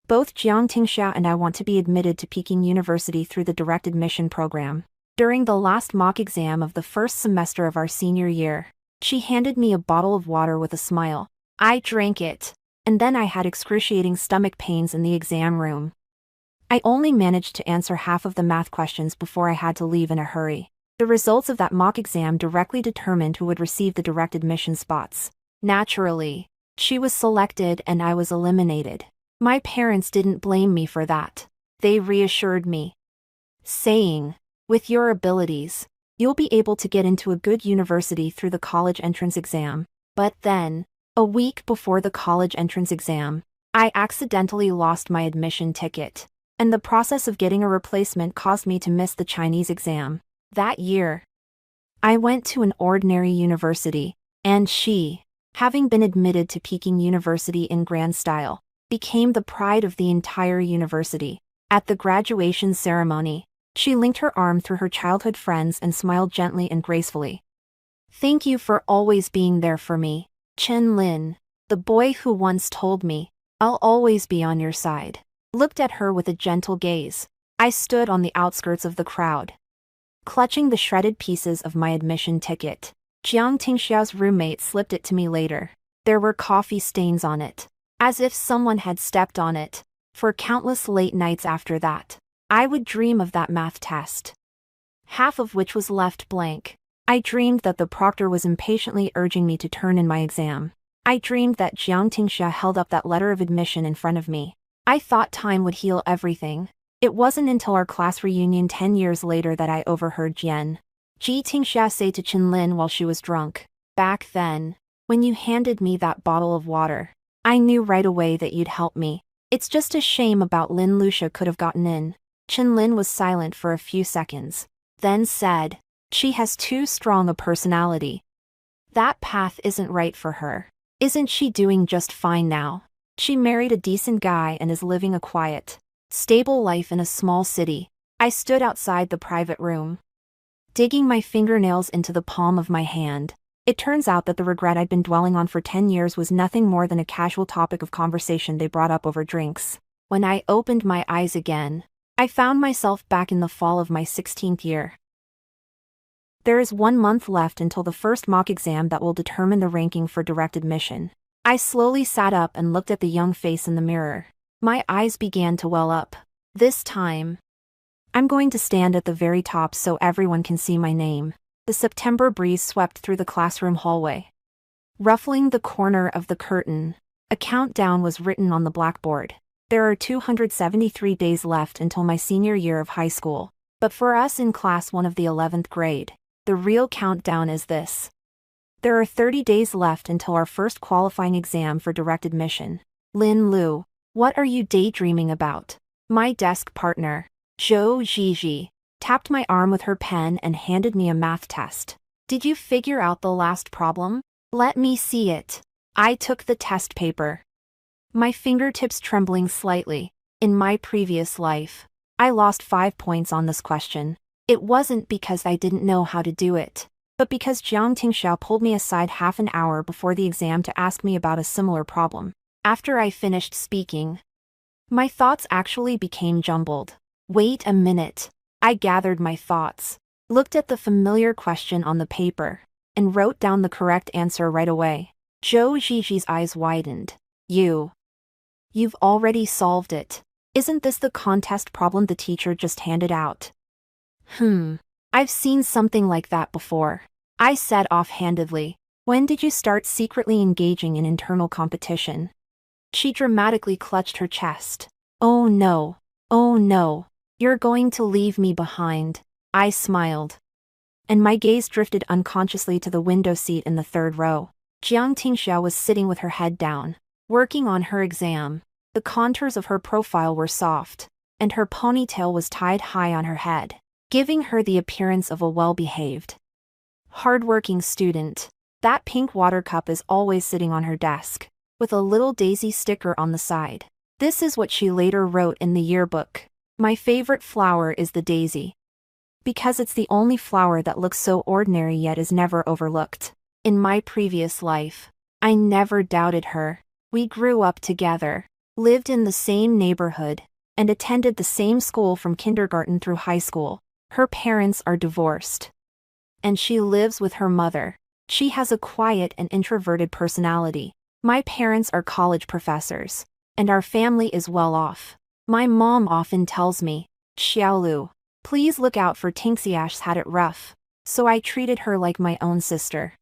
Both Jiang Tingxia and I want to be admitted to Peking University through the direct admission program. During the last mock exam of the first semester of our senior year, she handed me a bottle of water with a smile. I drank it, and then I had excruciating stomach pains in the exam room. I only managed to answer half of the math questions before I had to leave in a hurry. The results of that mock exam directly determined who would receive the direct admission spots. Naturally, she was selected and I was eliminated. My parents didn't blame me for that. They reassured me, saying, "With your abilities, you'll be able to get into a good university through the college entrance exam." But then, a week before the college entrance exam, I accidentally lost my admission ticket, and the process of getting a replacement caused me to miss the Chinese exam. That year, I went to an ordinary university, and she, having been admitted to Peking University in grand style, became the pride of the entire university. At the graduation ceremony, she linked her arm through her childhood friends and smiled gently and gracefully. "Thank you for always being there for me, Chen Lin, the boy who once told me, 'I'll always be on your side.'" Looked at her with a gentle gaze. I stood on the outskirts of the crowd, clutching the shredded pieces of my admission ticket. Jiang Tingxiao's roommate slipped it to me later. There were coffee stains on it, as if someone had stepped on it. For countless late nights after that, I would dream of that math test, half of which was left blank. I dreamed that the proctor was impatiently urging me to turn in my exam. I dreamed that Jiang Tingxia held up that letter of admission in front of me. I thought time would heal everything. It wasn't until our class reunion 10 years later that I overheard Ji Tingxia say to Chen Lin while she was drunk, "Back then, when you handed me that bottle of water, I knew right away that you'd help me. It's just a shame about Lin Lucia could have gotten in." Chen Lin was silent for a few seconds, then said, "She has too strong a personality. That path isn't right for her. Isn't she doing just fine now? She married a decent guy and is living a quiet, stable life in a small city." I stood outside the private room, digging my fingernails into the palm of my hand. It turns out that the regret I'd been dwelling on for 10 years was nothing more than a casual topic of conversation they brought up over drinks. When I opened my eyes again, I found myself back in the fall of my 16th year. There is 1 month left until the first mock exam that will determine the ranking for direct admission. I slowly sat up and looked at the young face in the mirror. My eyes began to well up. This time, I'm going to stand at the very top so everyone can see my name. The September breeze swept through the classroom hallway, ruffling the corner of the curtain. A countdown was written on the blackboard. There are 273 days left until my senior year of high school. But for us in class 1 of the 11th grade, the real countdown is this. There are 30 days left until our first qualifying exam for direct admission. Lin Lu, what are you daydreaming about? My desk partner, Zhou Zhizhi, tapped my arm with her pen and handed me a math test. "Did you figure out the last problem? Let me see it." I took the test paper, my fingertips trembling slightly. In my previous life, I lost 5 points on this question. It wasn't because I didn't know how to do it, but because Jiang Tingxia pulled me aside half an hour before the exam to ask me about a similar problem. After I finished speaking, my thoughts actually became jumbled. Wait a minute. I gathered my thoughts, looked at the familiar question on the paper, and wrote down the correct answer right away. Zhou Zhizhi's eyes widened. You've already solved it. Isn't this the contest problem the teacher just handed out? I've seen something like that before, I said offhandedly. When did you start secretly engaging in internal competition? She dramatically clutched her chest. Oh no, you're going to leave me behind. I smiled, and my gaze drifted unconsciously to the window seat in the 3rd row. Jiang Tingxia was sitting with her head down, working on her exam. The contours of her profile were soft, and her ponytail was tied high on her head, giving her the appearance of a well-behaved, hard-working student. That pink water cup is always sitting on her desk, with a little daisy sticker on the side. This is what she later wrote in the yearbook. "My favorite flower is the daisy, because it's the only flower that looks so ordinary yet is never overlooked." In my previous life, I never doubted her. We grew up together. lived in the same neighborhood, and attended the same school from kindergarten through high school. Her parents are divorced. And she lives with her mother. She has a quiet and introverted personality. My parents are college professors, and our family is well off. My mom often tells me, Xiaolu, please look out for Tinxia's had it rough, so I treated her like my own sister.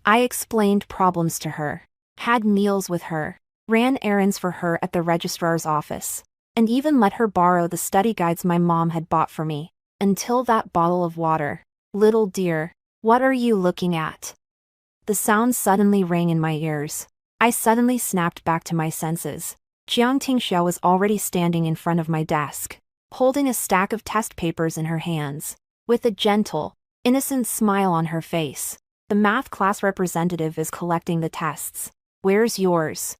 I explained problems to her, had meals with her, ran errands for her at the registrar's office, and even let her borrow the study guides my mom had bought for me, until that bottle of water. Little dear, what are you looking at? The sound suddenly rang in my ears. I suddenly snapped back to my senses. Jiang Tingxia was already standing in front of my desk, holding a stack of test papers in her hands. With a gentle, innocent smile on her face, the math class representative is collecting the tests. Where's yours?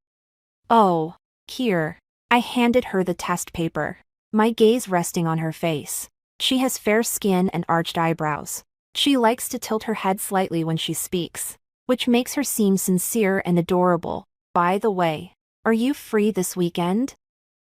Oh, here. I handed her the test paper, my gaze resting on her face. She has fair skin and arched eyebrows. She likes to tilt her head slightly when she speaks, which makes her seem sincere and adorable. By the way, are you free this weekend?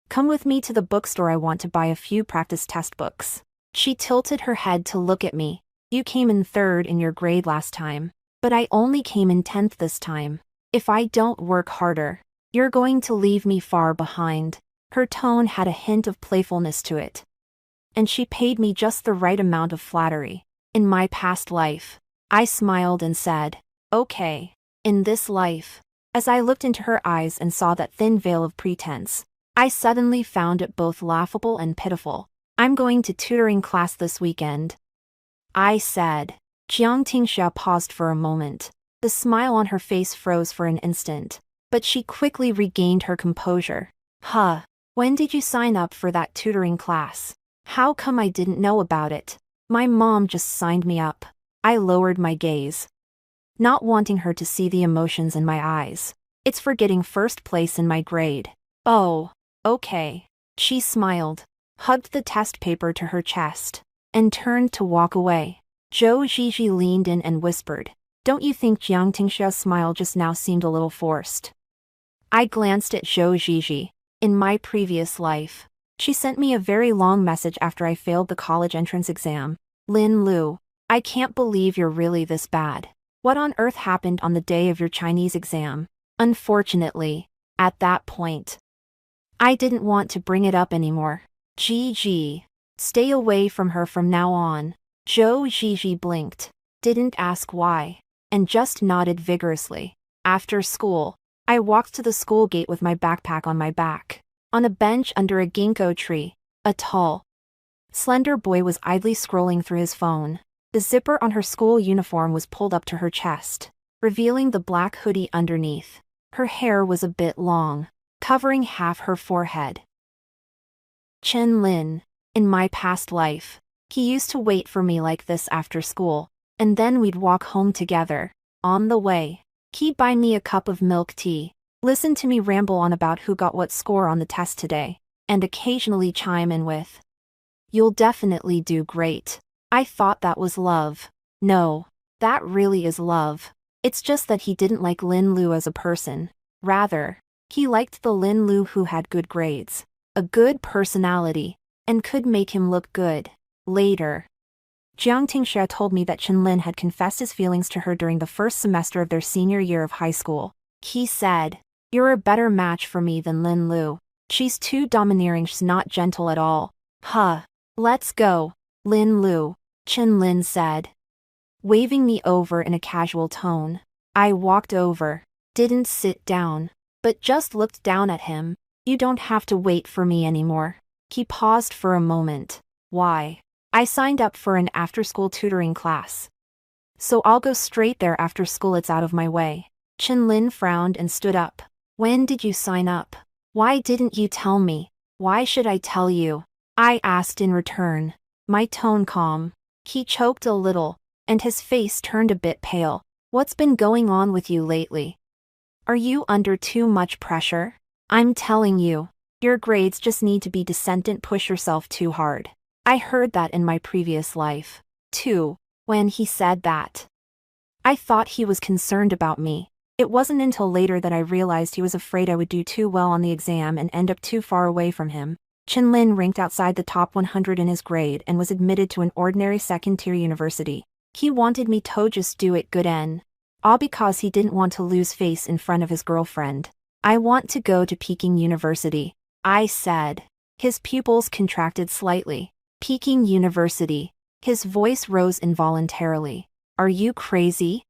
Come with me to the bookstore. I want to buy a few practice test books. She tilted her head to look at me. You came in 3rd in your grade last time, but I only came in 10th this time. If I don't work harder, you're going to leave me far behind. Her tone had a hint of playfulness to it. And she paid me just the right amount of flattery. In my past life, I smiled and said, okay. In this life, as I looked into her eyes and saw that thin veil of pretense, I suddenly found it both laughable and pitiful. I'm going to tutoring class this weekend, I said. Jiang Tingxia paused for a moment. The smile on her face froze for an instant, but she quickly regained her composure. Huh, when did you sign up for that tutoring class? How come I didn't know about it? My mom just signed me up. I lowered my gaze, not wanting her to see the emotions in my eyes. It's for getting 1st place in my grade. Oh, okay. She smiled, hugged the test paper to her chest, and turned to walk away. Zhou Zhizhi leaned in and whispered, don't you think Jiang Tingxia's smile just now seemed a little forced? I glanced at Zhou Zhizhi. In my previous life, she sent me a very long message after I failed the college entrance exam. Lin Lu, I can't believe you're really this bad. What on earth happened on the day of your Chinese exam? Unfortunately, at that point, I didn't want to bring it up anymore. GG. Stay away from her from now on. Zhou Zhizhi blinked, didn't ask why, and just nodded vigorously. After school, I walked to the school gate with my backpack on my back. On a bench under a ginkgo tree, a tall, slender boy was idly scrolling through his phone. The zipper on her school uniform was pulled up to her chest, revealing the black hoodie underneath. Her hair was a bit long, covering half her forehead. Chen Lin. In my past life, he used to wait for me like this after school, and then we'd walk home together. On the way, he'd buy me a cup of milk tea, listen to me ramble on about who got what score on the test today, and occasionally chime in with, "You'll definitely do great." I thought that was love. No, that really is love. It's just that he didn't like Lin Lu as a person. Rather, he liked the Lin Lu who had good grades, a good personality, and could make him look good. Later, Jiang Tingxia told me that Chen Lin had confessed his feelings to her during the 1st semester of their senior year of high school. He said, "You're a better match for me than Lin Lu. She's too domineering, she's not gentle at all." Huh. Let's go, Lin Lu, Chen Lin said, waving me over in a casual tone. I walked over, didn't sit down, but just looked down at him. You don't have to wait for me anymore. He paused for a moment. Why? I signed up for an after-school tutoring class, so I'll go straight there after school. It's out of my way. Chen Lin frowned and stood up. When did you sign up? Why didn't you tell me? Why should I tell you? I asked in return, my tone calm. He choked a little, and his face turned a bit pale. What's been going on with you lately? Are you under too much pressure? I'm telling you, your grades just need to be decent. Don't push yourself too hard. I heard that in my previous life, too. When he said that, I thought he was concerned about me. It wasn't until later that I realized he was afraid I would do too well on the exam and end up too far away from him. Chen Lin ranked outside the top 100 in his grade and was admitted to an ordinary second-tier university. He wanted me to just do it good and all because he didn't want to lose face in front of his girlfriend. I want to go to Peking University, I said. His pupils contracted slightly. Peking University. His voice rose involuntarily. Are you crazy?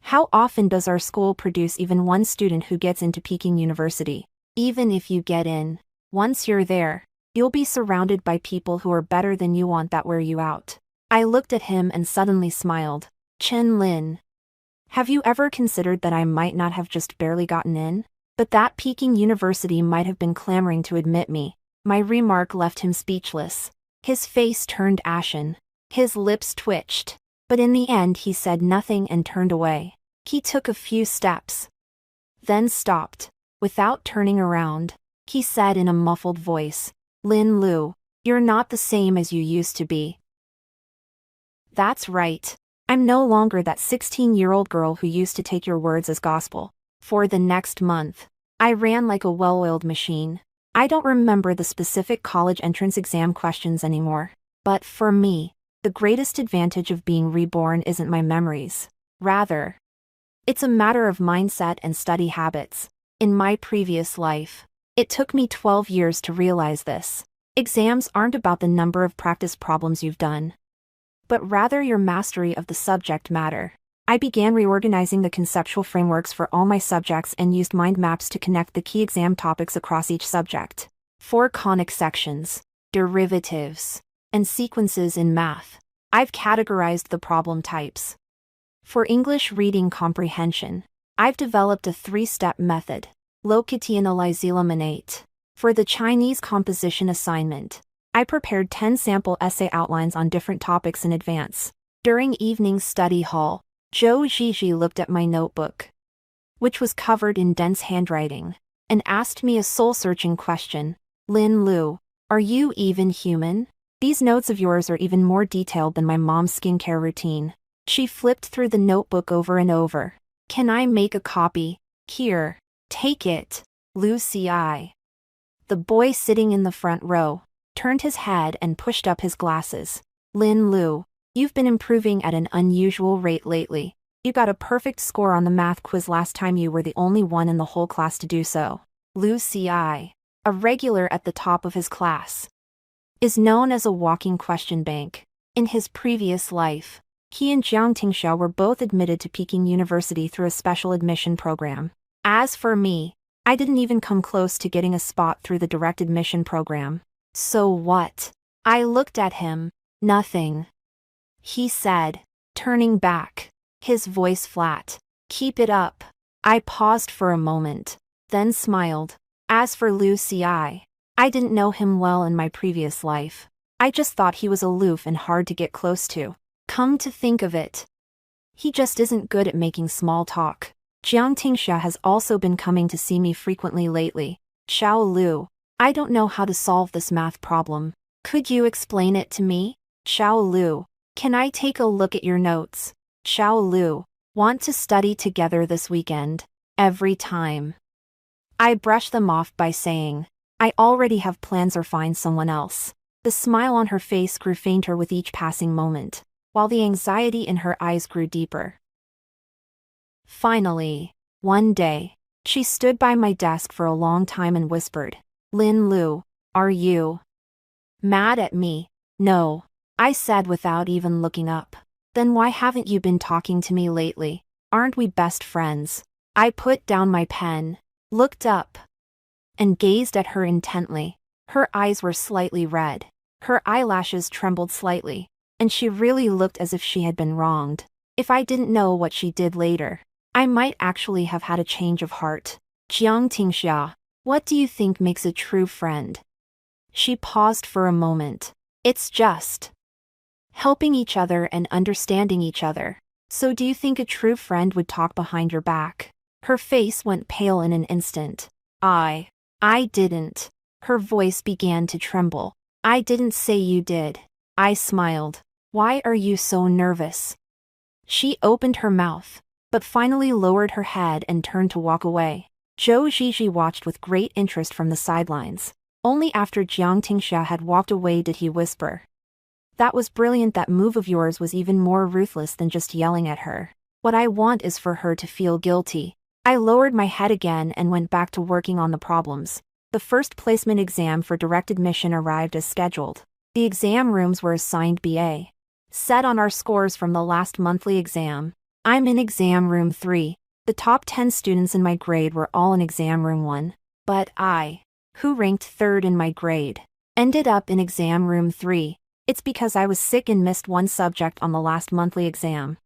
How often does our school produce even one student who gets into Peking University? Even if you get in, once you're there, you'll be surrounded by people who are better than you want that wear you out. I looked at him and suddenly smiled. Chen Lin. Have you ever considered that I might not have just barely gotten in? But that Peking University might have been clamoring to admit me. My remark left him speechless. His face turned ashen. His lips twitched. But in the end he said nothing and turned away. He took a few steps. Then stopped. Without turning around, he said in a muffled voice, Lin Lu, you're not the same as you used to be. That's right. I'm no longer that 16-year-old girl who used to take your words as gospel. For the next month, I ran like a well-oiled machine. I don't remember the specific college entrance exam questions anymore. But for me, the greatest advantage of being reborn isn't my memories. Rather, it's a matter of mindset and study habits. In my previous life, it took me 12 years to realize this. Exams aren't about the number of practice problems you've done, but rather your mastery of the subject matter. I began reorganizing the conceptual frameworks for all my subjects and used mind maps to connect the key exam topics across each subject. 4 conic sections, derivatives, and sequences in math. I've categorized the problem types. For English reading comprehension, I've developed a 3-step method, Lokitianaliziliminate. For the Chinese composition assignment, I prepared 10 sample essay outlines on different topics in advance. During evening study hall, Zhou Zhizhi looked at my notebook, which was covered in dense handwriting, and asked me a soul-searching question. Lin Lu, are you even human? These notes of yours are even more detailed than my mom's skincare routine. She flipped through the notebook over and over. Can I make a copy? Here. Take it. Lucy I. The boy sitting in the front row turned his head and pushed up his glasses. Lin Lu, you've been improving at an unusual rate lately. You got a perfect score on the math quiz last time. You were the only one in the whole class to do so. Lucy I, a regular at the top of his class, is known as a walking question bank. In his previous life, he and Jiang Tingxia were both admitted to Peking University through a special admission program. As for me, I didn't even come close to getting a spot through the direct admission program. So what? I looked at him. Nothing, he said, turning back, his voice flat. Keep it up. I paused for a moment, then smiled. As for Lucy I didn't know him well in my previous life. I just thought he was aloof and hard to get close to. Come to think of it, he just isn't good at making small talk. Jiang Tingxia has also been coming to see me frequently lately. Xiao Lu, I don't know how to solve this math problem. Could you explain it to me? Xiao Lu, can I take a look at your notes? Xiao Lu, want to study together this weekend? Every time I brush them off by saying, I already have plans or find someone else. The smile on her face grew fainter with each passing moment, while the anxiety in her eyes grew deeper. Finally, one day, she stood by my desk for a long time and whispered, Lin Lu, are you mad at me? No, I said without even looking up. Then why haven't you been talking to me lately? Aren't we best friends? I put down my pen, looked up, and gazed at her intently. Her eyes were slightly red. Her eyelashes trembled slightly, and she really looked as if she had been wronged. If I didn't know what she did later, I might actually have had a change of heart. Jiang Tingxia, what do you think makes a true friend? She paused for a moment. It's just helping each other and understanding each other. So do you think a true friend would talk behind your back? Her face went pale in an instant. I didn't. Her voice began to tremble. I didn't say you did. I smiled. Why are you so nervous? She opened her mouth, but finally lowered her head and turned to walk away. Zhou Zhizhi watched with great interest from the sidelines. Only after Jiang Tingxia had walked away did he whisper, "That was brilliant. That move of yours was even more ruthless than just yelling at her. What I want is for her to feel guilty." I lowered my head again and went back to working on the problems. The first placement exam for direct admission arrived as scheduled. The exam rooms were assigned BA. Set on our scores from the last monthly exam. I'm in exam room 3. The top 10 students in my grade were all in exam room 1. But I, who ranked 3rd in my grade, ended up in exam room 3. It's because I was sick and missed one subject on the last monthly exam.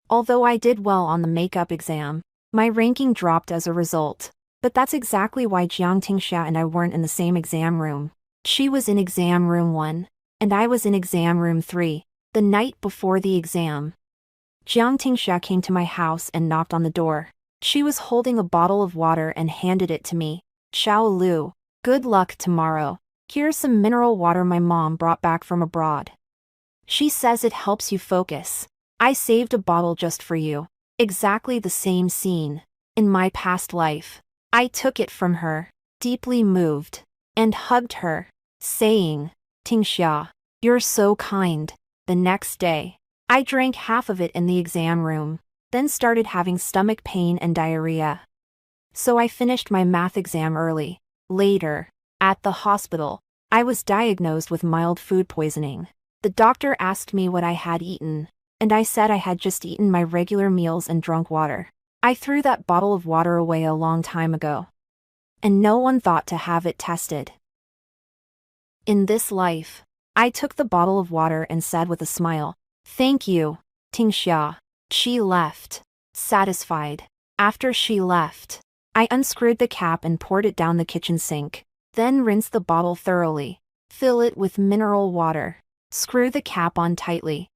Although I did well on the makeup exam, my ranking dropped as a result. But that's exactly why Jiang Tingxia and I weren't in the same exam room. She was in exam room 1, and I was in exam room 3, the night before the exam. Jiang Tingxia came to my house and knocked on the door. She was holding a bottle of water and handed it to me. "Xiao Lu, good luck tomorrow. Here's some mineral water my mom brought back from abroad. She says it helps you focus. I saved a bottle just for you." Exactly the same scene. In my past life. I took it from her, deeply moved, and hugged her, saying, "Tingxia, you're so kind." The next day, I drank half of it in the exam room, then started having stomach pain and diarrhea. So I finished my math exam early. Later, at the hospital, I was diagnosed with mild food poisoning. The doctor asked me what I had eaten, and I said I had just eaten my regular meals and drunk water. I threw that bottle of water away a long time ago. And no one thought to have it tested. In this life, I took the bottle of water and said with a smile, "Thank you, Tingxia." She left, satisfied. After she left, I unscrewed the cap and poured it down the kitchen sink. Then rinsed the bottle thoroughly. Fill it with mineral water. Screw the cap on tightly.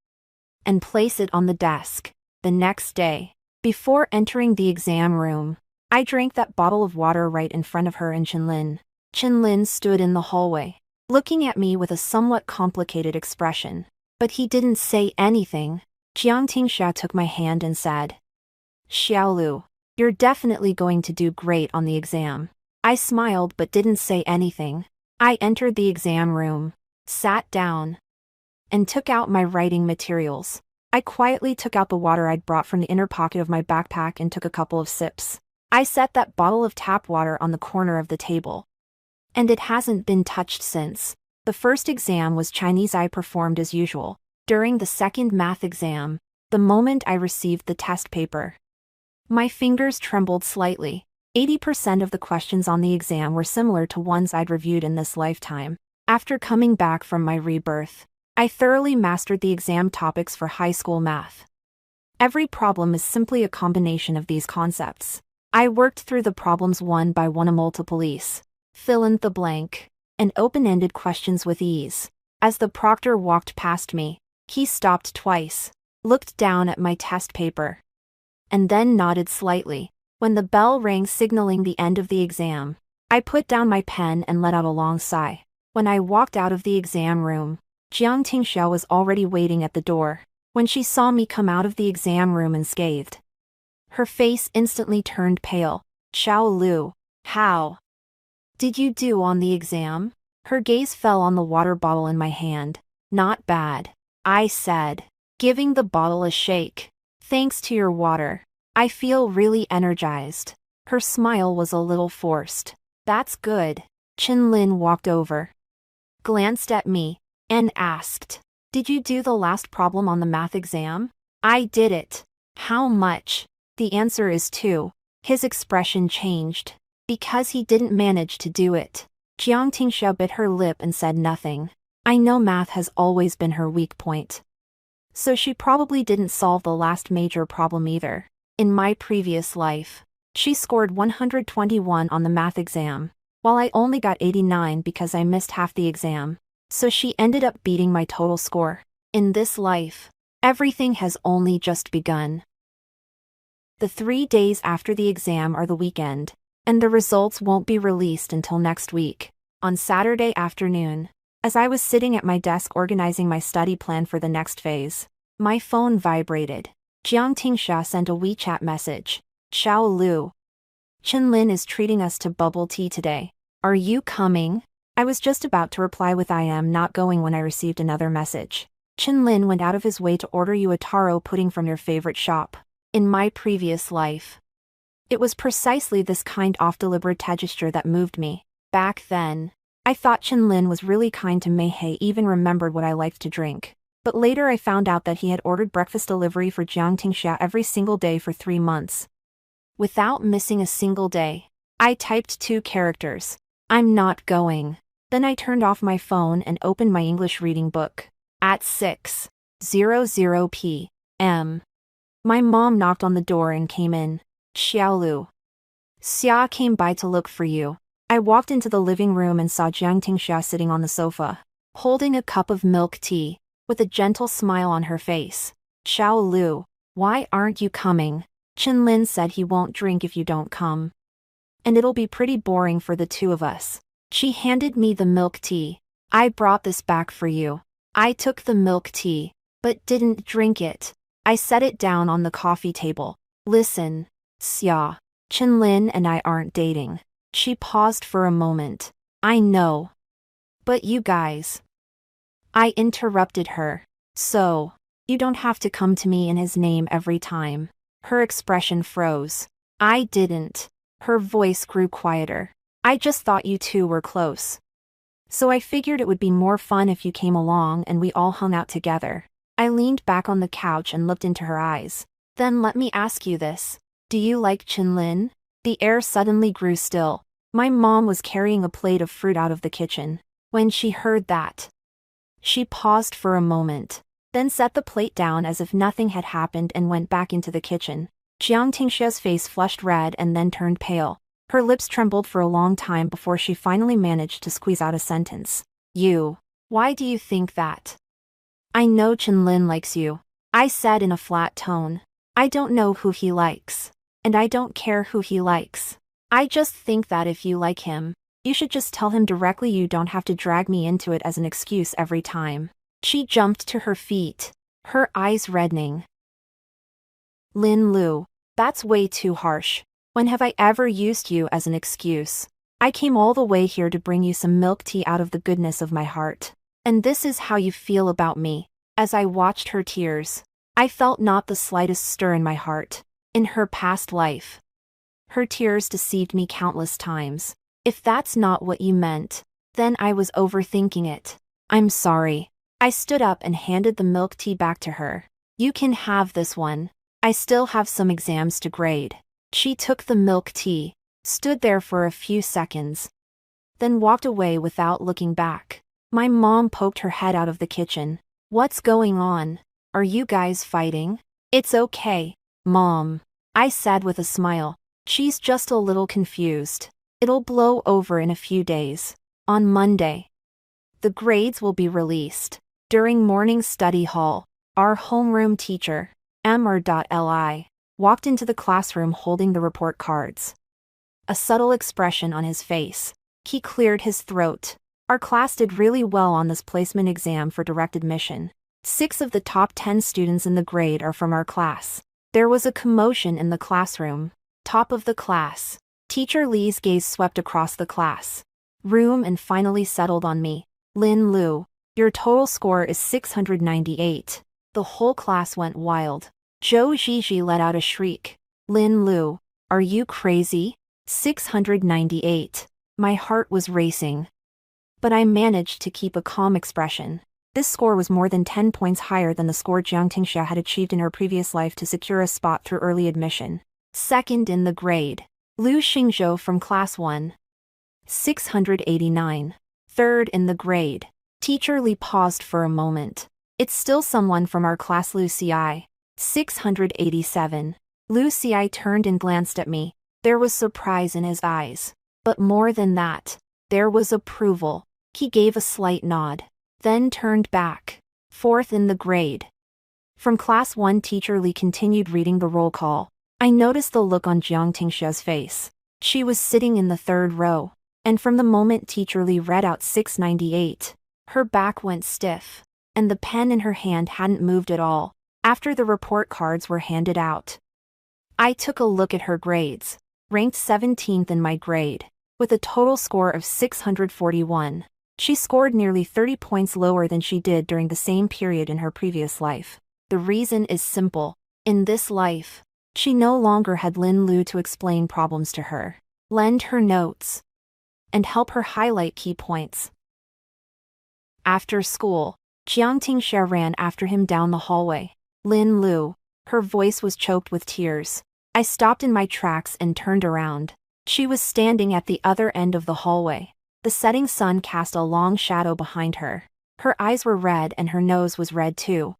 And place it on the desk. The next day, before entering the exam room, I drank that bottle of water right in front of her and Chenlin. Chenlin stood in the hallway, looking at me with a somewhat complicated expression. But he didn't say anything. Jiang Tingxia took my hand and said, "Xiaolu, you're definitely going to do great on the exam." I smiled but didn't say anything. I entered the exam room, sat down, and took out my writing materials. I quietly took out the water I'd brought from the inner pocket of my backpack and took a couple of sips. I set that bottle of tap water on the corner of the table. And it hasn't been touched since. The first exam was Chinese. I performed as usual. During the second math exam, the moment I received the test paper, my fingers trembled slightly. 80% of the questions on the exam were similar to ones I'd reviewed in this lifetime. After coming back from my rebirth, I thoroughly mastered the exam topics for high school math. Every problem is simply a combination of these concepts. I worked through the problems one by one, a multiples, fill in the blank, and open-ended questions with ease. As the proctor walked past me, he stopped twice, looked down at my test paper, and then nodded slightly. When the bell rang signaling the end of the exam, I put down my pen and let out a long sigh. When I walked out of the exam room, Jiang Tingxia was already waiting at the door. When she saw me come out of the exam room unscathed, her face instantly turned pale. "Xiao Lu, how did you do on the exam?" Her gaze fell on the water bottle in my hand. "Not bad," I said, giving the bottle a shake. "Thanks to your water, I feel really energized." Her smile was a little forced. "That's good." Chenlin walked over, glanced at me, and asked, "Did you do the last problem on the math exam?" "I did it." "How much?" "The answer is 2. His expression changed. "Because he didn't manage to do it." Jiang Tingxia bit her lip and said nothing. I know math has always been her weak point. So she probably didn't solve the last major problem either. In my previous life, she scored 121 on the math exam, while I only got 89 because I missed half the exam. So she ended up beating my total score. In this life, everything has only just begun. The 3 days after the exam are the weekend, and the results won't be released until next week. On Saturday afternoon, as I was sitting at my desk organizing my study plan for the next phase, my phone vibrated. Jiang Tingsha sent a WeChat message. Xiao Lu. Chenlin is treating us to bubble tea today. Are you coming? I was just about to reply with I am not going when I received another message. Chenlin went out of his way to order you a taro pudding from your favorite shop. In my previous life. It was precisely this kind off-deliberate gesture that moved me. Back then, I thought Chenlin was really kind to Mei He even remembered what I liked to drink. But later I found out that he had ordered breakfast delivery for Jiang Tingsha every single day for 3 months. Without missing a single day. I typed 2 characters. I'm not going. Then I turned off my phone and opened my English reading book. At 6:00 p.m. My mom knocked on the door and came in. Xiaolu. Xia came by to look for you. I walked into the living room and saw Jiang Tingsha sitting on the sofa, holding a cup of milk tea, with a gentle smile on her face. Xiaolu, why aren't you coming? Chenlin said he won't drink if you don't come. And it'll be pretty boring for the 2 of us. She handed me the milk tea. I brought this back for you. I took the milk tea, but didn't drink it. I set it down on the coffee table. Listen, Xia. Chenlin and I aren't dating. She paused for a moment. I know. But you guys. I interrupted her. So, you don't have to come to me in his name every time. Her expression froze. I didn't. Her voice grew quieter. I just thought you 2 were close. So I figured it would be more fun if you came along and we all hung out together. I leaned back on the couch and looked into her eyes. Then let me ask you this. Do you like Chenlin? The air suddenly grew still. My mom was carrying a plate of fruit out of the kitchen. When she heard that, she paused for a moment, then set the plate down as if nothing had happened and went back into the kitchen. Jiang Tingsha's face flushed red and then turned pale. Her lips trembled for a long time before she finally managed to squeeze out a sentence. You. Why do you think that? I know Chenlin likes you. I said in a flat tone. I don't know who he likes. And I don't care who he likes. I just think that if you like him, you should just tell him directly. You don't have to drag me into it as an excuse every time. She jumped to her feet, her eyes reddening. Lin Lu, that's way too harsh. When have I ever used you as an excuse? I came all the way here to bring you some milk tea out of the goodness of my heart. And this is how you feel about me. As I watched her tears, I felt not the slightest stir in my heart. In her past life, her tears deceived me countless times. If that's not what you meant, then I was overthinking it. I'm sorry. I stood up and handed the milk tea back to her. You can have this one. I still have some exams to grade. She took the milk tea, stood there for a few seconds, then walked away without looking back. My mom poked her head out of the kitchen. What's going on? Are you guys fighting? It's okay, Mom, I said with a smile. She's just a little confused. It'll blow over in a few days. On Monday, the grades will be released. During morning study hall, our homeroom teacher, Mr.Li, walked into the classroom holding the report cards. A subtle expression on his face. He cleared his throat. Our class did really well on this placement exam for direct admission. 6 of the top 10 students in the grade are from our class. There was a commotion in the classroom. Top of the class. Teacher Li's gaze swept across the class room and finally settled on me. Lin Lu, your total score is 698. The whole class went wild. Zhou Zhizhi let out a shriek. Lin Lu, are you crazy? 698. My heart was racing. But I managed to keep a calm expression. This score was more than 10 points higher than the score Jiang Tingsha had achieved in her previous life to secure a spot through early admission. Second in the grade, Liu Xingzhou from Class 1. 689. Third in the grade. Teacher Li paused for a moment. It's still someone from our class. Liu Xi. 687. Liu Xi turned and glanced at me. There was surprise in his eyes. But more than that, there was approval. He gave a slight nod, then turned back. Fourth in the grade. From Class 1, Teacher Li continued reading the roll call. I noticed the look on Jiang Tingsha's face. She was sitting in the third row. And from the moment Teacher Li read out 698, her back went stiff, and the pen in her hand hadn't moved at all. After the report cards were handed out, I took a look at her grades. Ranked 17th in my grade, with a total score of 641. She scored nearly 30 points lower than she did during the same period in her previous life. The reason is simple. In this life, she no longer had Lin Lu to explain problems to her, lend her notes, and help her highlight key points. After school, Jiang Tingxia ran after him down the hallway. Lin Lu. Her voice was choked with tears. I stopped in my tracks and turned around. She was standing at the other end of the hallway. The setting sun cast a long shadow behind her. Her eyes were red and her nose was red too.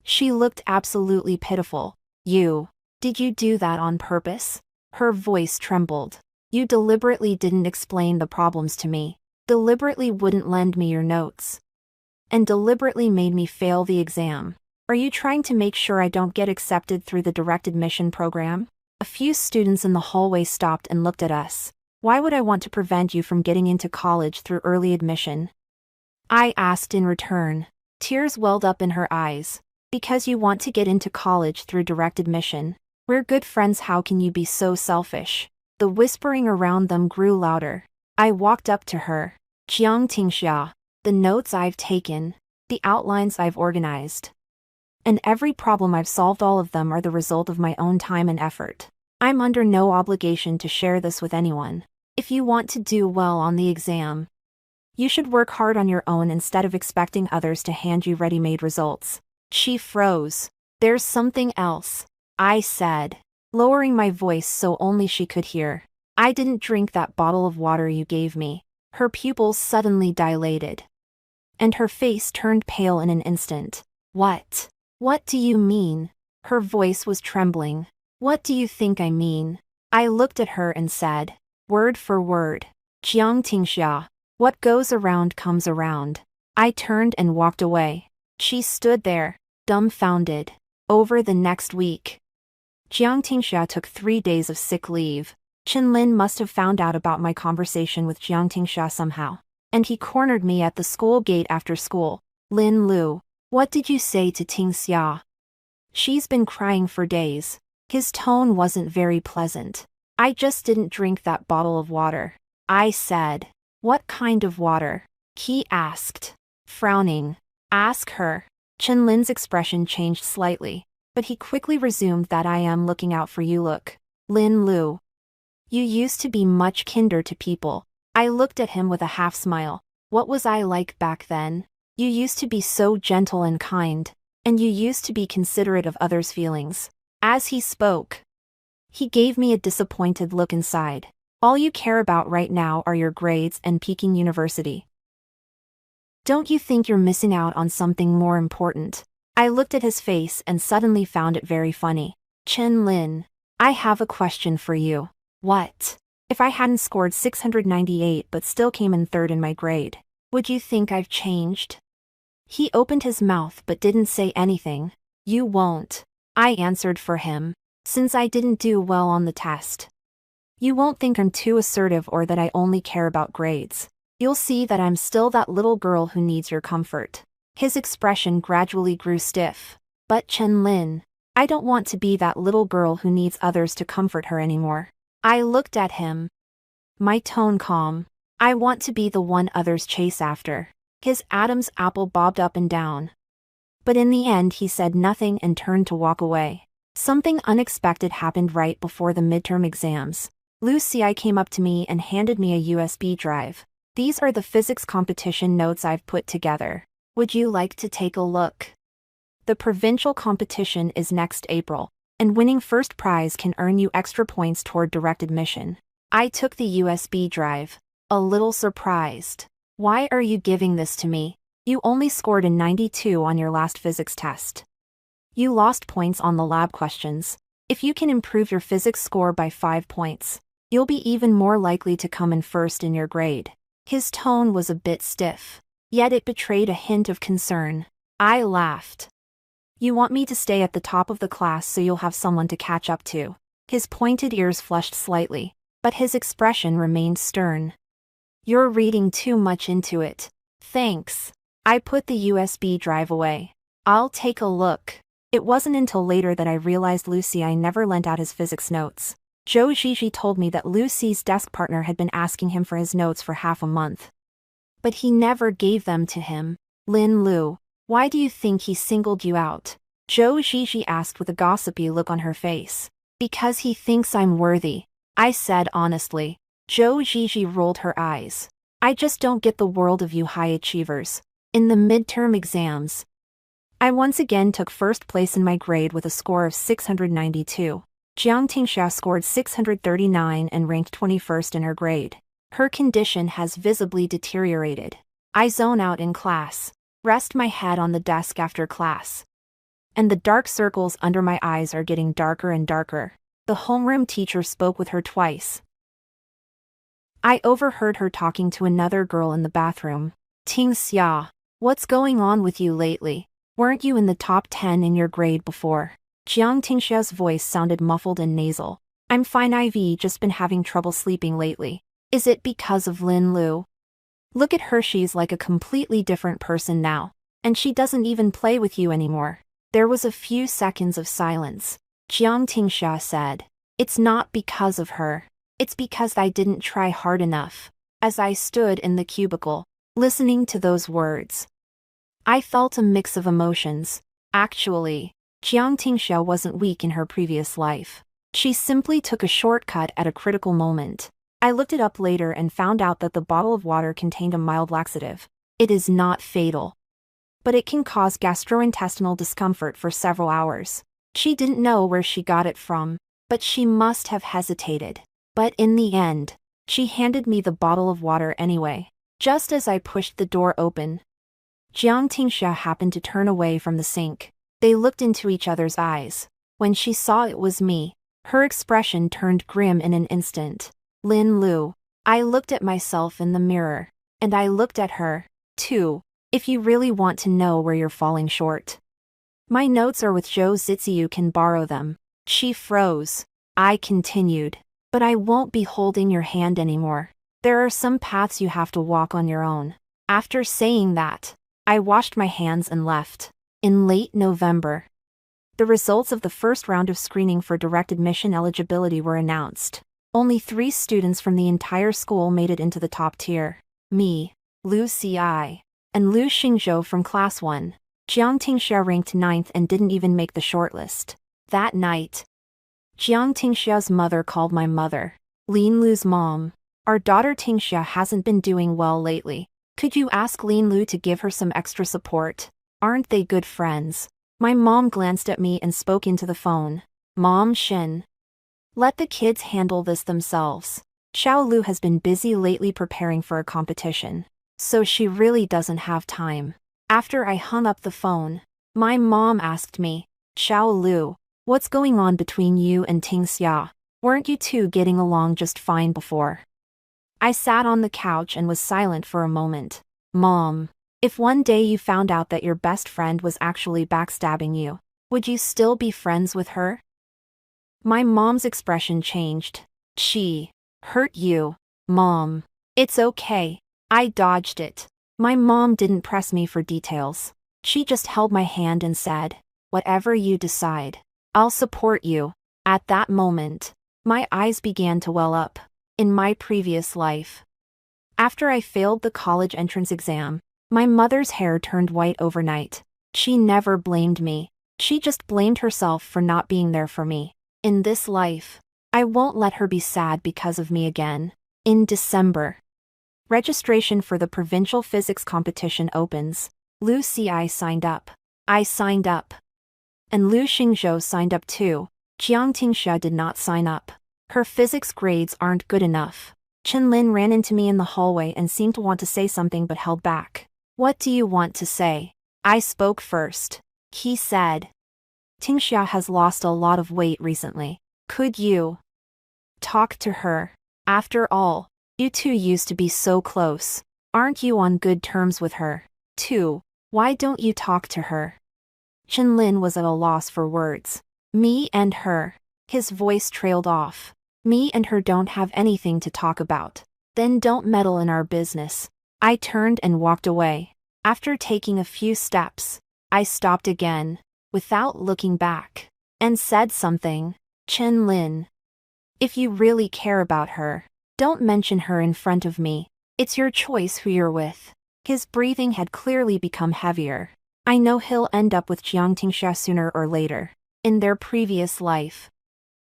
She looked absolutely pitiful. Did you do that on purpose? Her voice trembled. You deliberately didn't explain the problems to me, deliberately wouldn't lend me your notes, and deliberately made me fail the exam. Are you trying to make sure I don't get accepted through the direct admission program? A few students in the hallway stopped and looked at us. Why would I want to prevent you from getting into college through early admission? I asked in return. Tears welled up in her eyes. Because you want to get into college through direct admission. We're good friends, how can you be so selfish? The whispering around them grew louder. I walked up to her. Jiang Tingxia, the notes I've taken, the outlines I've organized, and every problem I've solved, all of them are the result of my own time and effort. I'm under no obligation to share this with anyone. If you want to do well on the exam, you should work hard on your own instead of expecting others to hand you ready-made results. She froze. There's something else, I said, lowering my voice so only she could hear. I didn't drink that bottle of water you gave me. Her pupils suddenly dilated, and her face turned pale in an instant. What? What do you mean? Her voice was trembling. What do you think I mean? I looked at her and said, word for word, Jiang Tingxia, what goes around comes around. I turned and walked away. She stood there, dumbfounded. Over the next week, Jiang Tingxia took 3 days of sick leave. Chen Lin must have found out about my conversation with Jiang Tingxia somehow, and he cornered me at the school gate after school. Lin Lu, what did you say to Tingxia? She's been crying for days. His tone wasn't very pleasant. I just didn't drink that bottle of water, I said. What kind of water? He asked, frowning. Ask her. Chen Lin's expression changed slightly, but he quickly resumed that I am looking out for you. Look, Lin Lu, you used to be much kinder to people. I looked at him with a half smile. What was I like back then? You used to be so gentle and kind, and you used to be considerate of others' feelings. As he spoke, he gave me a disappointed look inside. All you care about right now are your grades and Peking University. Don't you think you're missing out on something more important? I looked at his face and suddenly found it very funny. Chen Lin, I have a question for you. What? If I hadn't scored 698 but still came in third in my grade, would you think I've changed? He opened his mouth but didn't say anything. You won't, I answered for him, since I didn't do well on the test. You won't think I'm too assertive or that I only care about grades. You'll see that I'm still that little girl who needs your comfort. His expression gradually grew stiff. But Chen Lin, I don't want to be that little girl who needs others to comfort her anymore. I looked at him, my tone calm. I want to be the one others chase after. His Adam's apple bobbed up and down. But in the end he said nothing and turned to walk away. Something unexpected happened right before the midterm exams. Lucy came up to me and handed me a USB drive. These are the physics competition notes I've put together. Would you like to take a look? The provincial competition is next April, and winning first prize can earn you extra points toward direct admission. I took the USB drive, a little surprised. Why are you giving this to me? You only scored a 92 on your last physics test. You lost points on the lab questions. If you can improve your physics score by 5 points, you'll be even more likely to come in first in your grade. His tone was a bit stiff, yet it betrayed a hint of concern. I laughed. You want me to stay at the top of the class so you'll have someone to catch up to. His pointed ears flushed slightly, but his expression remained stern. You're reading too much into it. Thanks. I put the USB drive away. I'll take a look. It wasn't until later that I realized Lucy I never lent out his physics notes. Zhou Zhizhi told me that Lucy's desk partner had been asking him for his notes for half a month. But he never gave them to him. Lin Lu, why do you think he singled you out? Zhou Zhizhi asked with a gossipy look on her face. Because he thinks I'm worthy, I said honestly. Zhou Zhizhi rolled her eyes. I just don't get the world of you high achievers. In the midterm exams, I once again took first place in my grade with a score of 692. Jiang Tingxia scored 639 and ranked 21st in her grade. Her condition has visibly deteriorated. I zone out in class, rest my head on the desk after class, and the dark circles under my eyes are getting darker and darker. The homeroom teacher spoke with her twice. I overheard her talking to another girl in the bathroom. Tingxia, what's going on with you lately? Weren't you in the top 10 in your grade before? Jiang Tingxia's voice sounded muffled and nasal. I'm fine, I've just been having trouble sleeping lately. Is it because of Lin Lu? Look at her, she's like a completely different person now. And she doesn't even play with you anymore. There was a few seconds of silence. Jiang Tingxia said, It's not because of her. It's because I didn't try hard enough. As I stood in the cubicle, listening to those words, I felt a mix of emotions. Actually, Jiang Tingxia wasn't weak in her previous life. She simply took a shortcut at a critical moment. I looked it up later and found out that the bottle of water contained a mild laxative. It is not fatal, but it can cause gastrointestinal discomfort for several hours. She didn't know where she got it from, but she must have hesitated. But in the end, she handed me the bottle of water anyway. Just as I pushed the door open, Jiang Tingxia happened to turn away from the sink. They looked into each other's eyes. When she saw it was me, her expression turned grim in an instant. Lin Lu, I looked at myself in the mirror, and I looked at her, too. If you really want to know where you're falling short, my notes are with Zhou Zhizhi, you can borrow them. She froze. I continued, but I won't be holding your hand anymore. There are some paths you have to walk on your own. After saying that, I washed my hands and left. In late November, the results of the first round of screening for direct admission eligibility were announced. Only 3 students from the entire school made it into the top tier. Me, Lu Ci, and Lu Xingzhou from Class 1. Jiang Tingxia ranked 9th and didn't even make the shortlist. That night, Jiang Tingxia's mother called my mother. Lin Lu's mom, our daughter Tingxia hasn't been doing well lately. Could you ask Lin Lu to give her some extra support? Aren't they good friends? My mom glanced at me and spoke into the phone. Mom Shin, let the kids handle this themselves. Xiao Lu has been busy lately preparing for a competition, so she really doesn't have time. After I hung up the phone, my mom asked me, Xiao Lu, what's going on between you and Tingxia? Weren't you two getting along just fine before? I sat on the couch and was silent for a moment. Mom, if one day you found out that your best friend was actually backstabbing you, would you still be friends with her? My mom's expression changed. She hurt you, Mom. It's okay. I dodged it. My mom didn't press me for details. She just held my hand and said, whatever you decide, I'll support you. At that moment, my eyes began to well up. In my previous life, after I failed the college entrance exam, my mother's hair turned white overnight. She never blamed me. She just blamed herself for not being there for me. In this life, I won't let her be sad because of me again. In December, registration for the provincial physics competition opens. Lu Ci signed up. I signed up. And Lu Xingzhou signed up too. Jiang Tingxia did not sign up. Her physics grades aren't good enough. Chen Lin ran into me in the hallway and seemed to want to say something but held back. What do you want to say? I spoke first. He said, Tingxia has lost a lot of weight recently. Could you talk to her? After all, you two used to be so close. Aren't you on good terms with her, too? Why don't you talk to her? Chen Lin was at a loss for words. Me and her. His voice trailed off. Me and her don't have anything to talk about. Then don't meddle in our business. I turned and walked away. After taking a few steps, I stopped again. without looking back, and said something. Chen Lin. If you really care about her, don't mention her in front of me. It's your choice who you're with. His breathing had clearly become heavier. I know he'll end up with Jiang Tingsha sooner or later. In their previous life,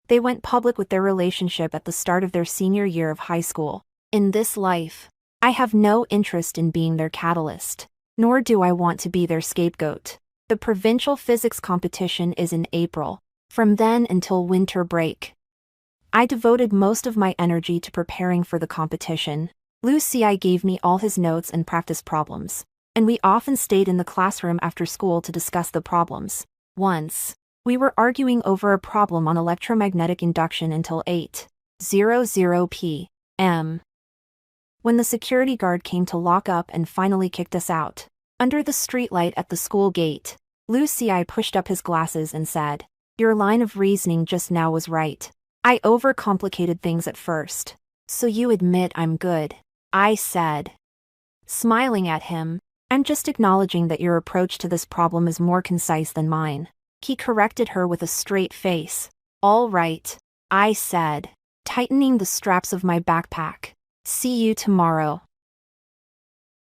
they went public with their relationship at the start of their senior year of high school. In this life, I have no interest in being their catalyst, nor do I want to be their scapegoat. The provincial physics competition is in April. From then until winter break, I devoted most of my energy to preparing for the competition. Lu Xi gave me all his notes and practice problems, and we often stayed in the classroom after school to discuss the problems. Once, we were arguing over a problem on electromagnetic induction until 8:00 p.m. when the security guard came to lock up and finally kicked us out. Under the streetlight at the school gate, Lu Xi pushed up his glasses and said, "Your line of reasoning just now was right. I overcomplicated things at first. So you admit I'm good," I said, smiling at him. "I'm just acknowledging that your approach to this problem is more concise than mine." He corrected her with a straight face. "All right," I said, tightening the straps of my backpack. "See you tomorrow."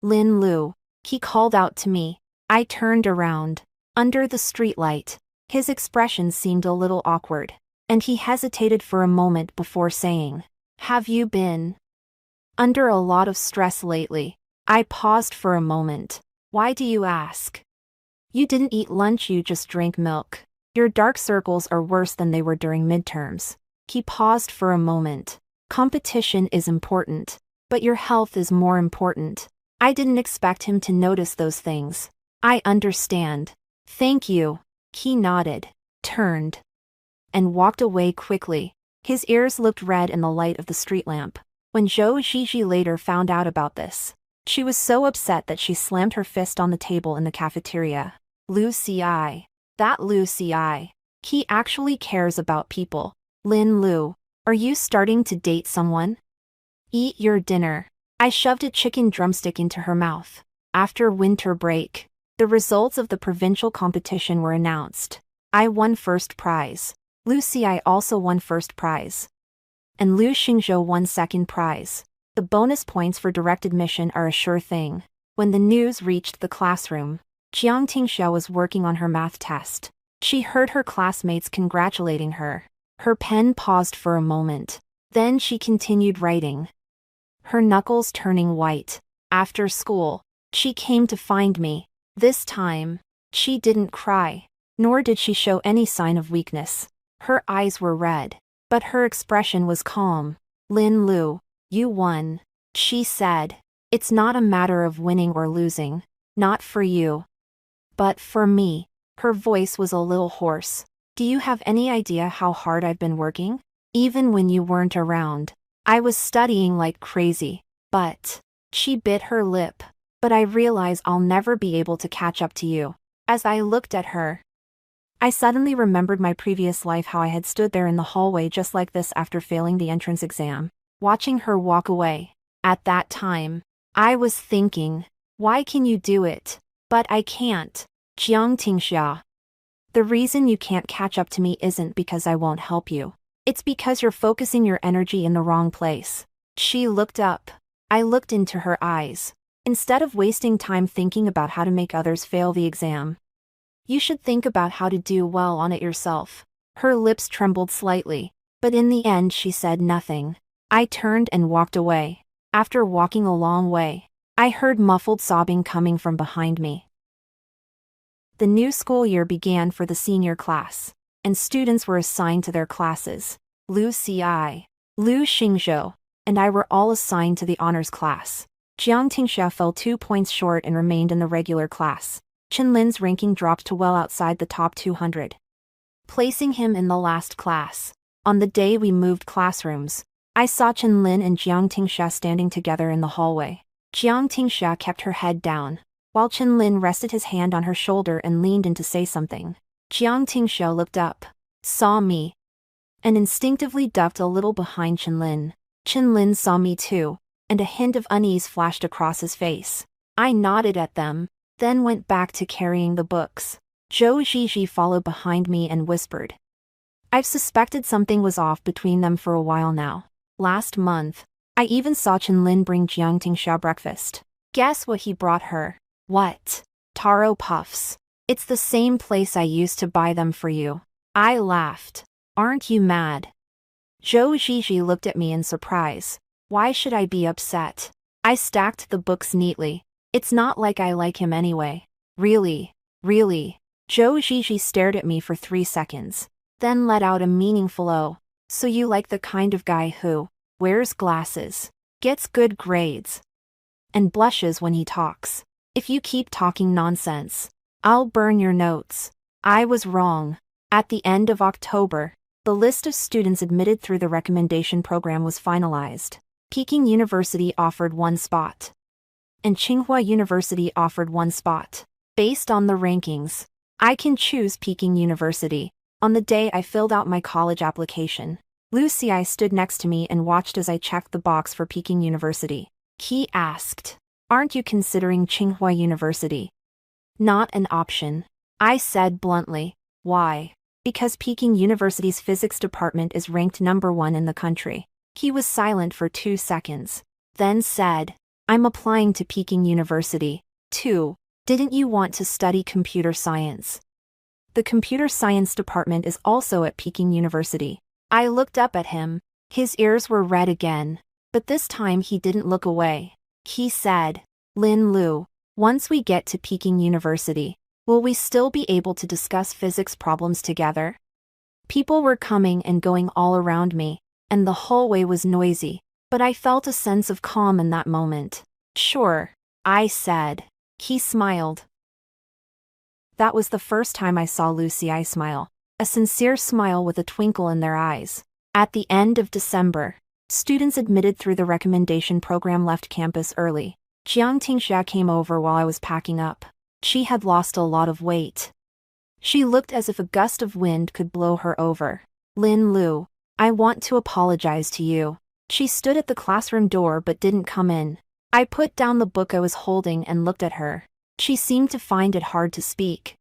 "Lin Lu," he called out to me. I turned around. Under the streetlight, his expression seemed a little awkward, and he hesitated for a moment before saying, "Have you been under a lot of stress lately?" I paused for a moment. "Why do you ask? You didn't eat lunch, you just drank milk. Your dark circles are worse than they were during midterms." He paused for a moment. "Competition is important, but your health is more important." I didn't expect him to notice those things. "I understand. Thank you." He nodded, turned, and walked away quickly. His ears looked red in the light of the street lamp. When Zhou Zhizhi later found out about this, she was so upset that she slammed her fist on the table in the cafeteria. Lu Xi. That Lu Xi. He actually cares about people. "Lin Lu, are you starting to date someone? Eat your dinner." I shoved a chicken drumstick into her mouth. After winter break, the results of the provincial competition were announced. I won first prize. Lu Xi also won first prize, and Liu Xingzhou won second prize. The bonus points for direct admission are a sure thing. When the news reached the classroom, Jiang Tingsha was working on her math test. She heard her classmates congratulating her. Her pen paused for a moment. Then she continued writing, her knuckles turning white. After school, she came to find me. This time, she didn't cry, nor did she show any sign of weakness. Her eyes were red, but her expression was calm. "Lin Lu, you won," she said. "It's not a matter of winning or losing. Not for you, but for me." Her voice was a little hoarse. "Do you have any idea how hard I've been working? Even when you weren't around, I was studying like crazy." "But," she bit her lip, "but I realize I'll never be able to catch up to you." As I looked at her, I suddenly remembered my previous life, how I had stood there in the hallway just like this after failing the entrance exam, watching her walk away. At that time, I was thinking, why can you do it? But I can't. Jiang Tingsha. The reason you can't catch up to me isn't because I won't help you. It's because you're focusing your energy in the wrong place. She looked up. I looked into her eyes. Instead of wasting time thinking about how to make others fail the exam, you should think about how to do well on it yourself. Her lips trembled slightly, but in the end she said nothing. I turned and walked away. After walking a long way, I heard muffled sobbing coming from behind me. The new school year began for the senior class, and students were assigned to their classes. Lu Xi, Liu Xingzhou, and I were all assigned to the honors class. Jiang Tingsha fell 2 points short and remained in the regular class. Chen Lin's ranking dropped to well outside the top 200, placing him in the last class. On the day we moved classrooms, I saw Chen Lin and Jiang Tingsha standing together in the hallway. Jiang Tingsha kept her head down, while Chen Lin rested his hand on her shoulder and leaned in to say something. Jiang Tingsha looked up, saw me, and instinctively ducked a little behind Chen Lin. Chen Lin saw me too, and a hint of unease flashed across his face. I nodded at them, then went back to carrying the books. Zhou Zhizhi followed behind me and whispered. I've suspected something was off between them for a while now. Last month, I even saw Chenlin bring Jiang Tingsha breakfast. Guess what he brought her? What? Taro puffs. It's the same place I used to buy them for you. I laughed. Aren't you mad? Zhou Zhizhi looked at me in surprise. Why should I be upset? I stacked the books neatly. It's not like I like him anyway. Really? Really? Zhou Zhizhi stared at me for 3 seconds, then let out a meaningful "Oh, so you like the kind of guy who wears glasses, gets good grades, and blushes when he talks. If you keep talking nonsense, I'll burn your notes." I was wrong. At the end of October, the list of students admitted through the recommendation program was finalized. Peking University offered 1 spot, and Tsinghua University offered 1 spot. Based on the rankings, I can choose Peking University. On the day I filled out my college application, Lucy stood next to me and watched as I checked the box for Peking University. He asked, "Aren't you considering Tsinghua University?" "Not an option," I said bluntly. "Why?" "Because Peking University's physics department is ranked #1 in the country." He was silent for 2 seconds, then said, "I'm applying to Peking University, too. Didn't you want to study computer science?" "The computer science department is also at Peking University." I looked up at him. His ears were red again, but this time he didn't look away. He said, "Lin Lu, once we get to Peking University, will we still be able to discuss physics problems together?" People were coming and going all around me, and the hallway was noisy, but I felt a sense of calm in that moment. "Sure," I said. He smiled. That was the first time I saw Lucy smile, a sincere smile with a twinkle in their eyes. At the end of December, students admitted through the recommendation program left campus early. Jiang Tingsha came over while I was packing up. She had lost a lot of weight. She looked as if a gust of wind could blow her over. "Lin Lu, I want to apologize to you." She stood at the classroom door but didn't come in. I put down the book I was holding and looked at her. She seemed to find it hard to speak.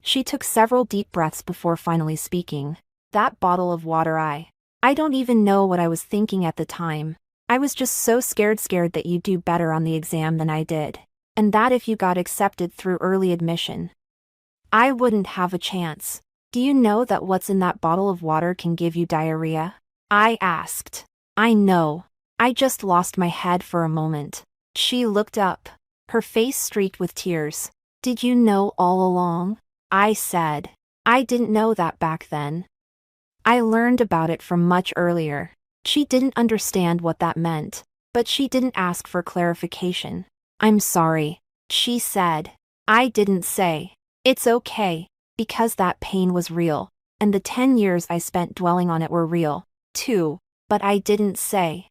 She took several deep breaths before finally speaking. "That bottle of water I don't even know what I was thinking at the time. I was just so scared that you'd do better on the exam than I did. And that if you got accepted through early admission, I wouldn't have a chance. Do you know that what's in that bottle of water can give you diarrhea?" I asked. "I know." I just lost my head for a moment. She looked up, her face streaked with tears. "Did you know all along?" I said. "I didn't know that back then. I learned about it from much earlier." She didn't understand what that meant, but she didn't ask for clarification. "I'm sorry," she said. I didn't say, "It's okay," because that pain was real, and the 10 years I spent dwelling on it were real, too, but I didn't say,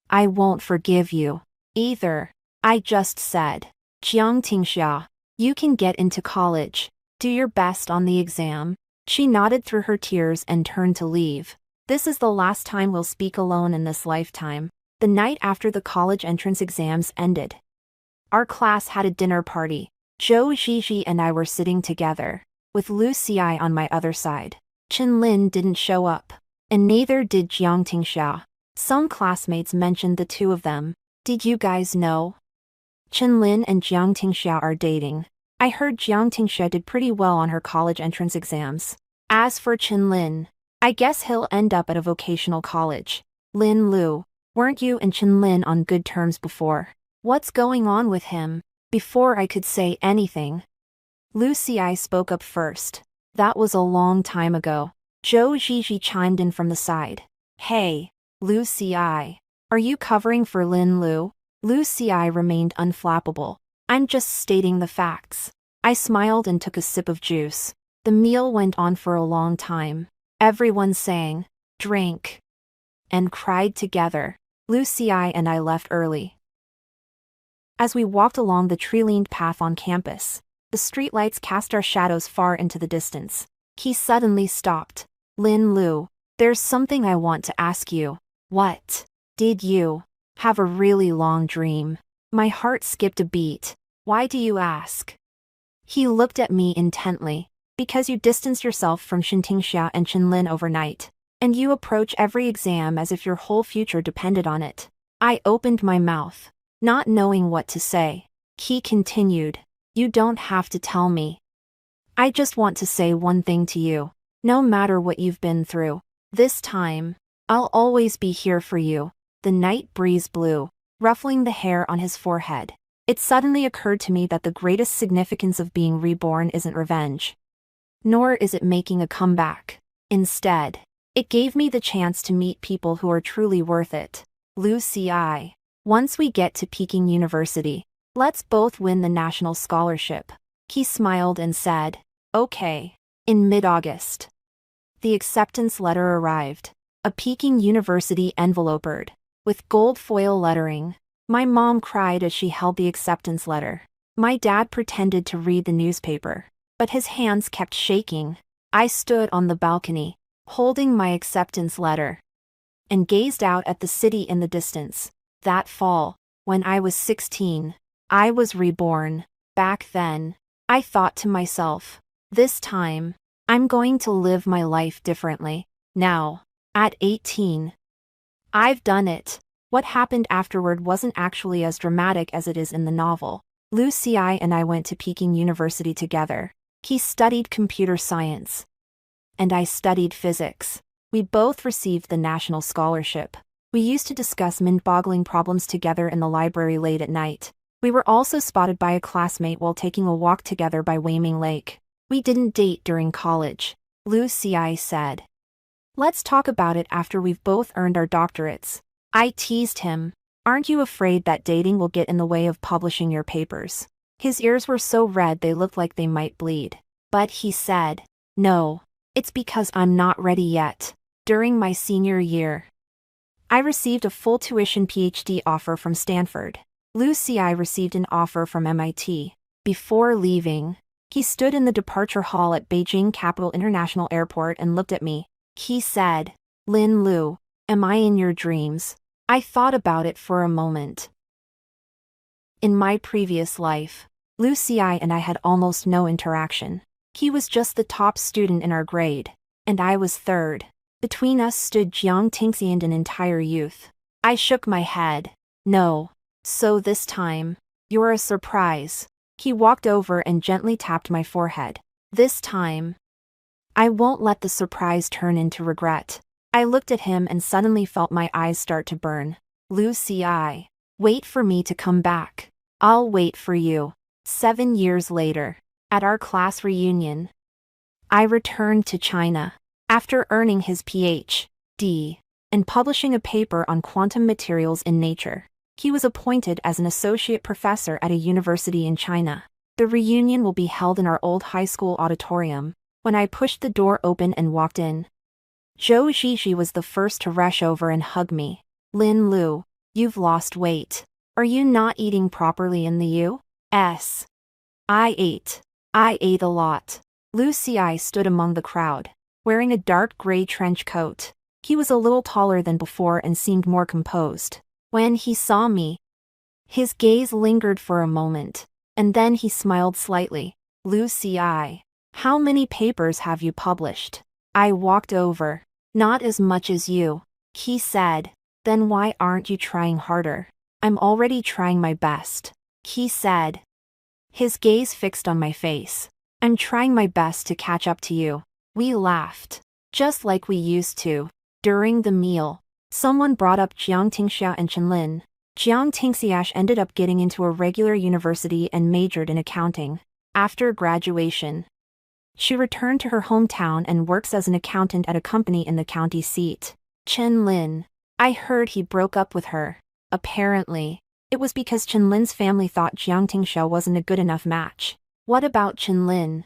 "I won't forgive you," either. I just said, "Jiang Tingsha, you can get into college. Do your best on the exam." She nodded through her tears and turned to leave. "This is the last time we'll speak alone in this lifetime." The night after the college entrance exams ended, our class had a dinner party. Zhou Zhizhi and I were sitting together, with Lucy on my other side. Chenlin didn't show up, and neither did Jiang Tingsha. Some classmates mentioned the two of them. "Did you guys know? Chenlin and Jiang Tingsha are dating." I heard Jiang Tingsha did pretty well on her college entrance exams. As for Chenlin, I guess he'll end up at a vocational college. "Lin Lu, weren't you and Chenlin on good terms before? What's going on with him?" Before I could say anything, Lucy spoke up first. "That was a long time ago." Zhou Zhizhi chimed in from the side. "Hey, Lucy, are you covering for Lin Lu?" Lucy remained unflappable. "I'm just stating the facts." I smiled and took a sip of juice. The meal went on for a long time. Everyone sang, drank, and cried together. Lucy and I left early. As we walked along the tree-lined path on campus, the streetlights cast our shadows far into the distance. He suddenly stopped. "Lin Lu, there's something I want to ask you." "What?" "Did you have a really long dream?" My heart skipped a beat. "Why do you ask?" He looked at me intently. Because you distanced yourself from Xintingxia and Qinlin overnight. And you approach every exam as if your whole future depended on it. I opened my mouth, not knowing what to say. He continued. You don't have to tell me. I just want to say one thing to you. No matter what you've been through, this time, I'll always be here for you. The night breeze blew, ruffling the hair on his forehead. It suddenly occurred to me that the greatest significance of being reborn isn't revenge. Nor is it making a comeback. Instead, it gave me the chance to meet people who are truly worth it. Lucy I. Once we get to Peking University, let's both win the national scholarship. He smiled and said, okay. In mid-August, the acceptance letter arrived. A Peking University enveloped, with gold foil lettering. My mom cried as she held the acceptance letter. My dad pretended to read the newspaper, but his hands kept shaking. I stood on the balcony, holding my acceptance letter, and gazed out at the city in the distance. That fall, when I was 16, I was reborn. Back then, I thought to myself, this time, I'm going to live my life differently. Now, at 18, I've done it. What happened afterward wasn't actually as dramatic as it is in the novel. Lucy and I went to Peking University together. He studied computer science, and I studied physics. We both received the national scholarship. We used to discuss mind-boggling problems together in the library late at night. We were also spotted by a classmate while taking a walk together by Weiming Lake. We didn't date during college. Lucy said. Let's talk about it after we've both earned our doctorates. I teased him. Aren't you afraid that dating will get in the way of publishing your papers? His ears were so red they looked like they might bleed. But he said, no, it's because I'm not ready yet. During my senior year, I received a full tuition PhD offer from Stanford. Lucy received an offer from MIT. Before leaving, he stood in the departure hall at Beijing Capital International Airport and looked at me. He said, Lin Lu, am I in your dreams? I thought about it for a moment. In my previous life, Lucy and I had almost no interaction. He was just the top student in our grade, and I was third. Between us stood Jiang Tingxi and an entire youth. I shook my head. No. So this time, you're a surprise. He walked over and gently tapped my forehead. This time, I won't let the surprise turn into regret. I looked at him and suddenly felt my eyes start to burn. Lucy wait for me to come back. I'll wait for you. 7 years later, at our class reunion, I returned to China. After earning his Ph.D. and publishing a paper on quantum materials in Nature, he was appointed as an associate professor at a university in China. The reunion will be held in our old high school auditorium. When I pushed the door open and walked in, Zhou Zhizhi was the first to rush over and hug me. Lin Lu, you've lost weight. Are you not eating properly in the U.S.? I ate a lot. Lucy stood among the crowd, wearing a dark gray trench coat. He was a little taller than before and seemed more composed. When he saw me, his gaze lingered for a moment, and then he smiled slightly. Lucy how many papers have you published? I walked over. Not as much as you. He said. Then why aren't you trying harder? I'm already trying my best. He said. His gaze fixed on my face. I'm trying my best to catch up to you. We laughed. Just like we used to. During the meal, someone brought up Jiang Tingxia and Qinlin. Jiang Tingxiash ended up getting into a regular university and majored in accounting. After graduation, she returned to her hometown and works as an accountant at a company in the county seat. Qinlin. I heard he broke up with her. Apparently, it was because Qinlin's family thought Jiang Tingxia wasn't a good enough match. What about Qinlin?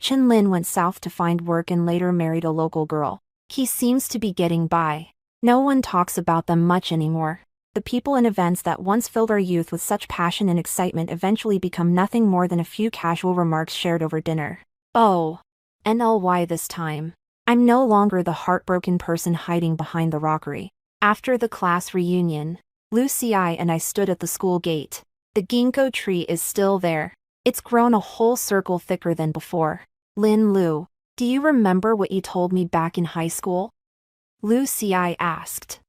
Qinlin went south to find work and later married a local girl. He seems to be getting by. No one talks about them much anymore. The people and events that once filled our youth with such passion and excitement eventually become nothing more than a few casual remarks shared over dinner. Oh. NLY this time. I'm no longer the heartbroken person hiding behind the rockery. After the class reunion, Lucy and I stood at the school gate. The ginkgo tree is still there, It's grown a whole circle thicker than before. Lu, do you remember what you told me back in high school? I asked.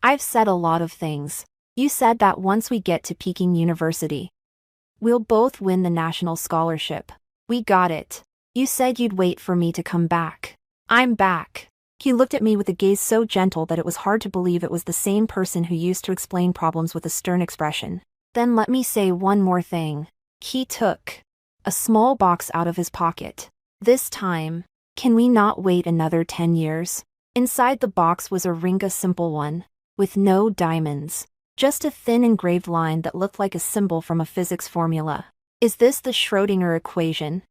I've said a lot of things. You said that once we get to Peking University, we'll both win the national scholarship. We got it. You said you'd wait for me to come back. I'm back. He looked at me with a gaze so gentle that it was hard to believe it was the same person who used to explain problems with a stern expression. Then let me say one more thing. He took a small box out of his pocket. This time, can we not wait another 10 years? Inside the box was a ringa simple one, with no diamonds. Just a thin engraved line that looked like a symbol from a physics formula. Is this the Schrödinger equation?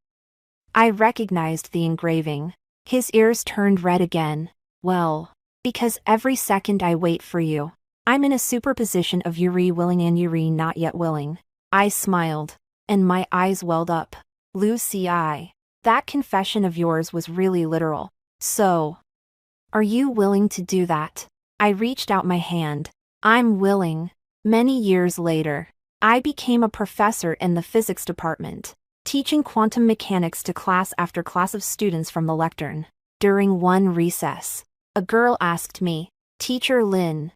I recognized the engraving. His ears turned red again. Well, because every second I wait for you, I'm in a superposition of Yuri willing and Yuri not yet willing. I smiled, and my eyes welled up. I. That confession of yours was really literal. So, are you willing to do that? I reached out my hand. I'm willing. Many years later, I became a professor in the physics department, teaching quantum mechanics to class after class of students from the lectern. During one recess, a girl asked me, Teacher Lin,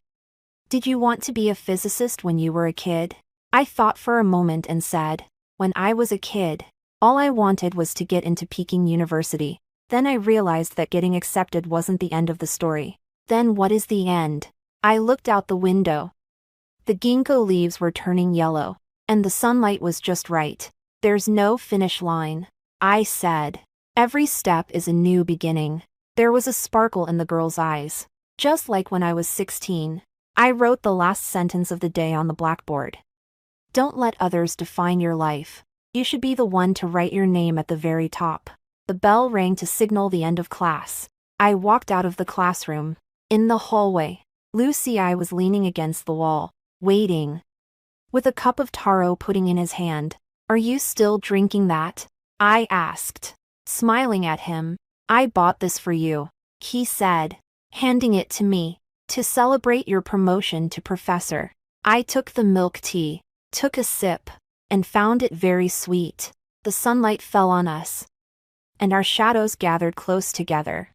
did you want to be a physicist when you were a kid? I thought for a moment and said, when I was a kid, all I wanted was to get into Peking University. Then I realized that getting accepted wasn't the end of the story. Then what is the end? I looked out the window. The ginkgo leaves were turning yellow, and the sunlight was just right. There's no finish line, I said. Every step is a new beginning. There was a sparkle in the girl's eyes. Just like when I was 16. I wrote the last sentence of the day on the blackboard. Don't let others define your life. You should be the one to write your name at the very top. The bell rang to signal the end of class. I walked out of the classroom. In the hallway, I was leaning against the wall, waiting, with a cup of taro pudding in his hand. Are you still drinking that? I asked, smiling at him. I bought this for you, he said, handing it to me, to celebrate your promotion to professor. I took the milk tea, took a sip, and found it very sweet. The sunlight fell on us, and our shadows gathered close together.